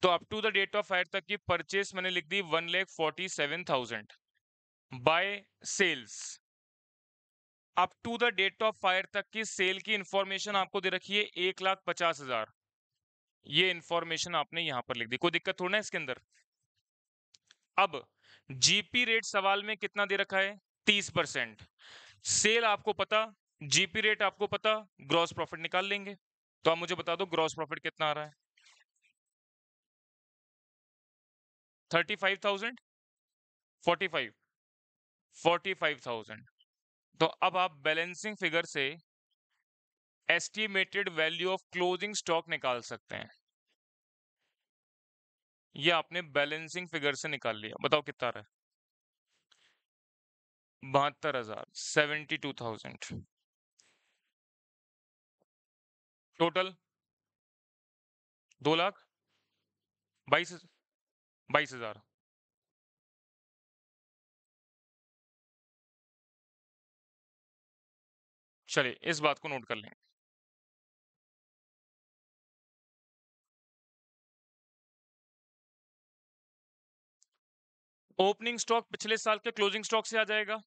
तो up to the date of fire तक की परचेज मैंने लिख दी 1,47,000 by sales. Up to the date of fire तक की सेल की इंफॉर्मेशन आपको दे रखी है 1,50,000। ये इंफॉर्मेशन आपने यहां पर लिख दी, कोई दिक्कत थोड़ा ना इसके अंदर। अब जीपी रेट सवाल में कितना दे रखा है? 30%। सेल आपको पता, जीपी रेट आपको पता, ग्रॉस प्रॉफिट निकाल लेंगे। तो आप मुझे बता दो ग्रॉस प्रॉफिट कितना आ रहा है? 35,000, 45, 45,000। तो अब आप बैलेंसिंग फिगर से estimated value of closing stock निकाल सकते हैं। ये आपने बैलेंसिंग फिगर से निकाल लिया, बताओ कितना आ रहा है? 72,000, 72,000 टोटल। 2 लाख 22,000। चलिए इस बात को नोट कर लें। ओपनिंग स्टॉक पिछले साल के क्लोजिंग स्टॉक से आ जाएगा।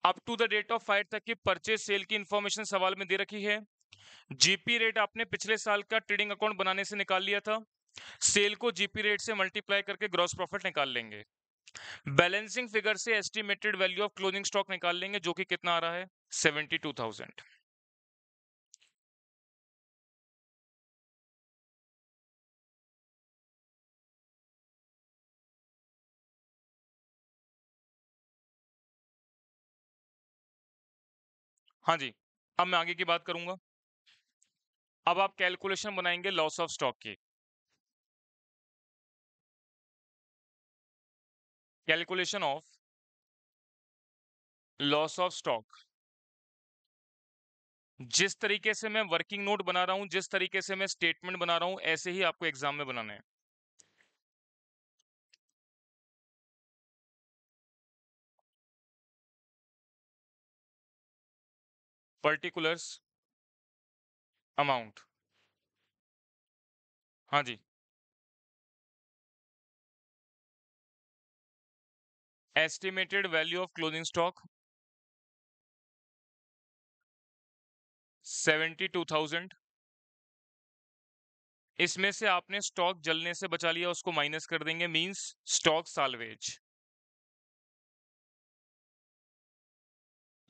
Up to the date of fire तक की परचेज सेल की इंफॉर्मेशन सवाल में दे रखी है। जीपी रेट आपने पिछले साल का ट्रेडिंग अकाउंट बनाने से निकाल लिया था। सेल को जीपी रेट से मल्टीप्लाई करके ग्रॉस प्रॉफिट निकाल लेंगे। बैलेंसिंग फिगर से estimated value of closing stock निकाल लेंगे, जो कि कितना आ रहा है? 72,000। हाँ जी, अब मैं आगे की बात करूंगा। अब आप कैलकुलेशन बनाएंगे लॉस ऑफ स्टॉक की। Calculation of loss of stock. जिस तरीके से मैं वर्किंग नोट बना रहा हूं, जिस तरीके से मैं स्टेटमेंट बना रहा हूं, ऐसे ही आपको एग्जाम में बनाना है। Particulars, amount. हाँ जी, estimated value of closing stock 72,000। इसमें से आपने स्टॉक जलने से बचा लिया, उसको माइनस कर देंगे, means stock salvage.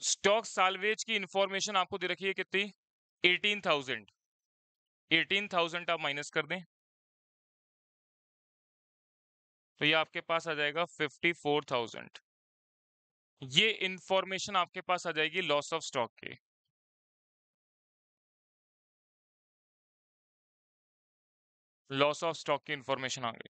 Stock salvage की इंफॉर्मेशन आपको दे रखी है कितनी? 18,000। 18,000 आप माइनस कर दें तो ये आपके पास आ जाएगा 54,000। ये इंफॉर्मेशन आपके पास आ जाएगी लॉस ऑफ स्टॉक की। लॉस ऑफ स्टॉक की इंफॉर्मेशन आ गई।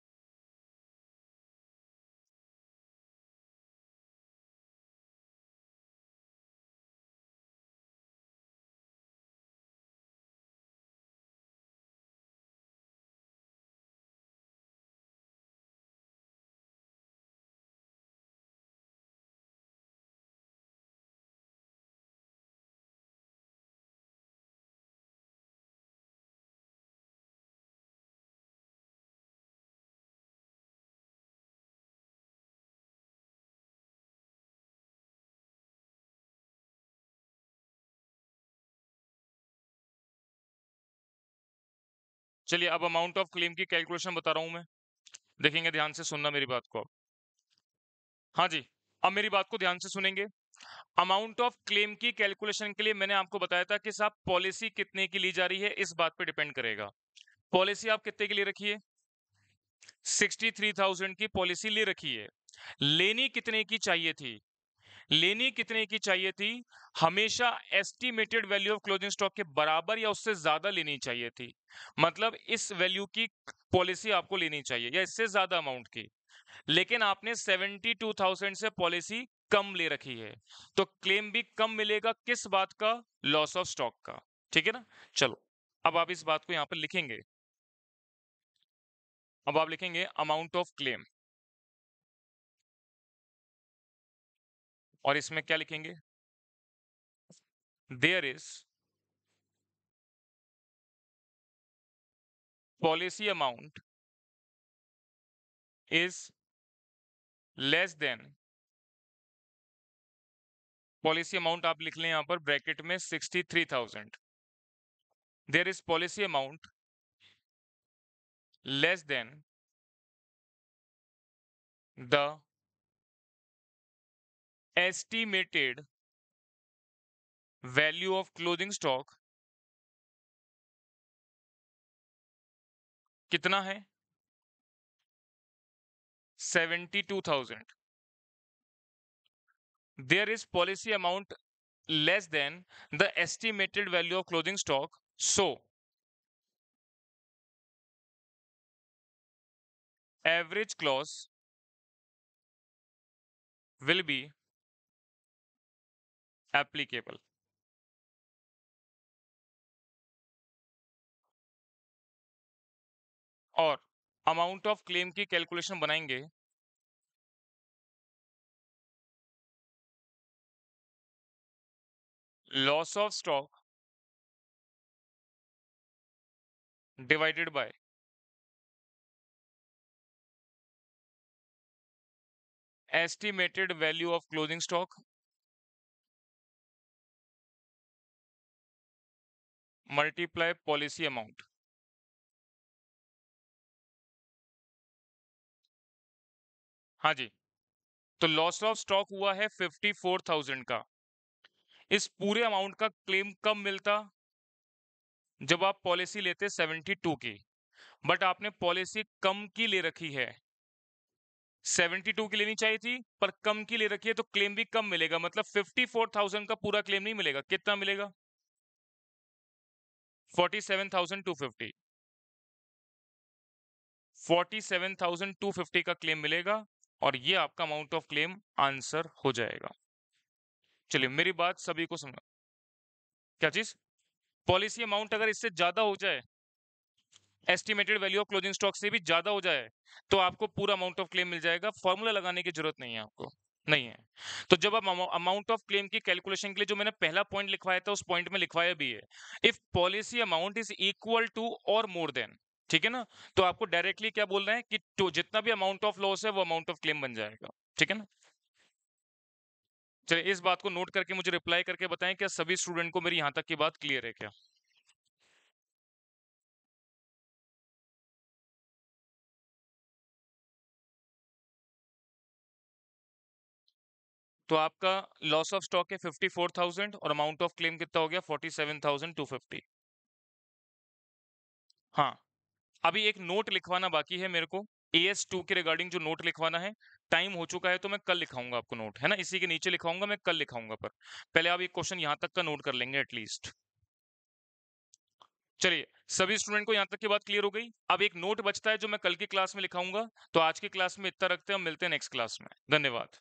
चलिए अब अमाउंट ऑफ क्लेम की कैलकुलेशन बता रहा हूं मैं, देखेंगे, ध्यान से सुनना मेरी बात को। हाँ जी, अब मेरी बात को ध्यान से सुनेंगे। अमाउंट ऑफ क्लेम की कैलकुलेशन के लिए मैंने आपको बताया था कि साहब पॉलिसी कितने की ली जा रही है, इस बात पे डिपेंड करेगा। पॉलिसी आप कितने की ले रखी है? 63,000 की पॉलिसी ले रखी है। लेनी कितने की चाहिए थी? लेनी कितने की चाहिए थी? हमेशा estimated value of closing stock के बराबर या उससे ज्यादा लेनी चाहिए थी। मतलब इस वैल्यू की पॉलिसी आपको लेनी चाहिए या इससे ज्यादा अमाउंट की। लेकिन आपने 72,000 से पॉलिसी कम ले रखी है, तो क्लेम भी कम मिलेगा। किस बात का? लॉस ऑफ स्टॉक का। ठीक है ना? चलो, अब आप इस बात को यहां पर लिखेंगे। अब आप लिखेंगे अमाउंट ऑफ क्लेम, और इसमें क्या लिखेंगे? There is policy amount is less than, policy amount आप लिख लें यहां पर ब्रैकेट में 63,000। There is policy amount less than the estimated value of closing stock. कितना है? 72,000। There is policy amount less than the estimated value of closing stock. So, average clause will be applicable. और amount of claim की calculation बनाएंगे loss of stock divided by estimated value of closing stock multiply policy amount. हाँ जी, तो loss of stock हुआ है 54,000 का। इस पूरे अमाउंट का क्लेम कब मिलता? जब आप पॉलिसी लेते 72 की, बट आपने पॉलिसी कम की ले रखी है। 72 की लेनी चाहिए थी पर कम की ले रखी है, तो क्लेम भी कम मिलेगा। मतलब 54,000 का पूरा क्लेम नहीं मिलेगा। कितना मिलेगा? 47,250। 47,250 का क्लेम मिलेगा, और ये आपका अमाउंट ऑफ क्लेम आंसर हो जाएगा। चलिए, मेरी बात सभी को समझ। क्या चीज? पॉलिसी अमाउंट अगर इससे ज्यादा हो जाए, estimated value of closing stock से भी ज्यादा हो जाए, तो आपको पूरा अमाउंट ऑफ क्लेम मिल जाएगा। फॉर्मूला लगाने की जरूरत नहीं है आपको, नहीं है। तो जब आप अमाउंट ऑफ क्लेम की कैलकुलेशन के लिए जो मैंने पहला पॉइंट लिखवाया था, उस पॉइंट में लिखवाया भी है, if policy amount is equal to और मोर देन। ठीक है ना? तो आपको डायरेक्टली क्या बोल रहे हैं कि तो जितना भी अमाउंट ऑफ लॉस है वो अमाउंट ऑफ क्लेम बन जाएगा। ठीक है ना? चलिए, इस बात को नोट करके मुझे रिप्लाई करके बताएं, क्या सभी स्टूडेंट को मेरी यहां तक की बात क्लियर है क्या? तो आपका लॉस ऑफ स्टॉक है 54,000 और अमाउंट ऑफ क्लेम कितना हो गया? 47,250। हाँ, अभी एक नोट लिखवाना बाकी है मेरे को, AS2 के रिगार्डिंग जो नोट लिखवाना है। टाइम हो चुका है, तो मैं कल लिखाऊंगा आपको नोट, है ना? इसी के नीचे लिखवाऊंगा मैं, कल लिखाऊंगा। पर पहले आप एक क्वेश्चन यहां तक का नोट कर लेंगे एटलीस्ट। चलिए, सभी स्टूडेंट को यहां तक की बात क्लियर हो गई। अब एक नोट बचता है जो मैं कल की क्लास में लिखाऊंगा। तो आज की क्लास में इतना रखते हैं, हम मिलते हैं नेक्स्ट क्लास में। धन्यवाद।